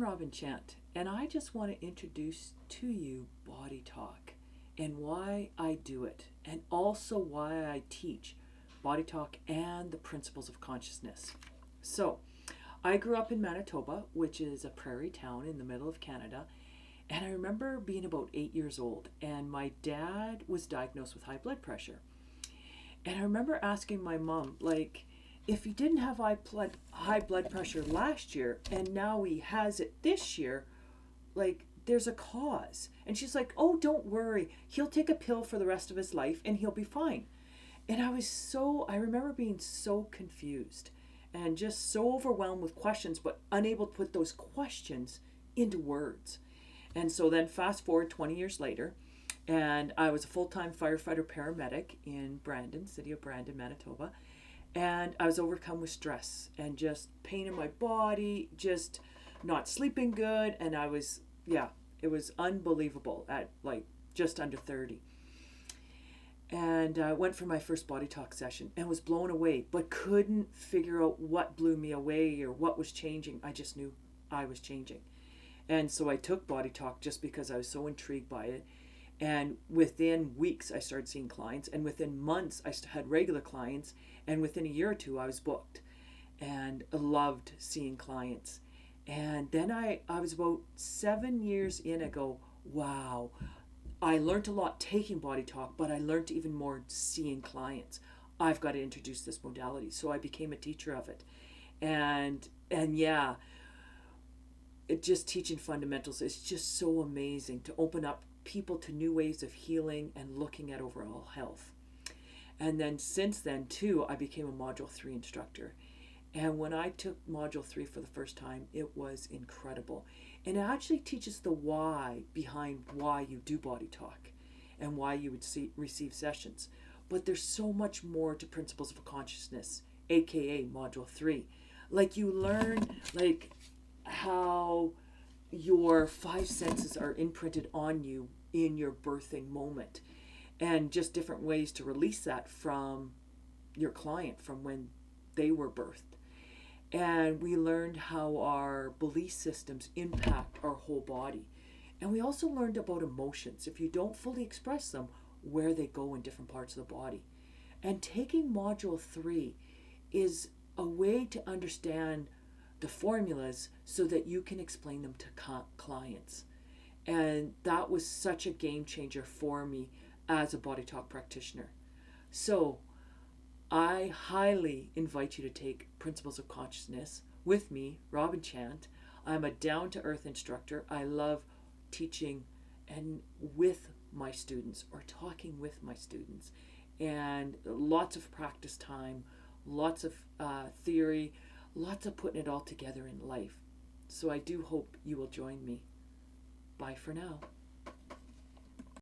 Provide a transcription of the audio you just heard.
Robin Chant, and I just want to introduce to you Body Talk and why I do it, and also why I teach Body Talk and the principles of consciousness. So, I grew up in Manitoba, which is a prairie town in the middle of Canada, and I remember being about 8 years old, and my dad was diagnosed with high blood pressure. And I remember asking my mom, like, if he didn't have high blood pressure last year and now he has it this year, like, there's a cause. And she's like, oh, don't worry. He'll take a pill for the rest of his life and he'll be fine. And I remember being so confused and just so overwhelmed with questions, but unable to put those questions into words. And so then fast forward 20 years later, and I was a full-time firefighter paramedic in Brandon, city of Brandon, Manitoba. And I was overcome with stress and just pain in my body, just not sleeping good. And it was unbelievable at like just under 30. And I went for my first Body Talk session and was blown away, but couldn't figure out what blew me away or what was changing. I just knew I was changing. And so I took Body Talk just because I was so intrigued by it. And within weeks, I started seeing clients. And within months, I had regular clients. And within a year or two, I was booked. And I loved seeing clients. And then I was about 7 years in. I go, wow, I learned a lot taking Body Talk, but I learned even more seeing clients. I've got to introduce this modality. So I became a teacher of it. And yeah, it just teaching fundamentals is just so amazing to open up people to new ways of healing and looking at overall health. And then since then too, I became a Module 3 instructor. And when I took Module 3 for the first time, it was incredible. And it actually teaches the why behind why you do Body Talk and why you would receive sessions. But there's so much more to Principles of Consciousness, aka Module 3. Like you learn like how your five senses are imprinted on you in your birthing moment, and just different ways to release that from your client from when they were birthed. And we learned how our belief systems impact our whole body. And we also learned about emotions, if you don't fully express them, where they go in different parts of the body. And taking Module 3 is a way to understand the formulas so that you can explain them to clients. And that was such a game changer for me as a Body Talk practitioner. So I highly invite you to take Principles of Consciousness with me, Robin Chant. I'm a down-to-earth instructor. I love teaching and with my students or talking with my students. And lots of practice time, lots of theory, lots of putting it all together in life. So I do hope you will join me. Bye for now.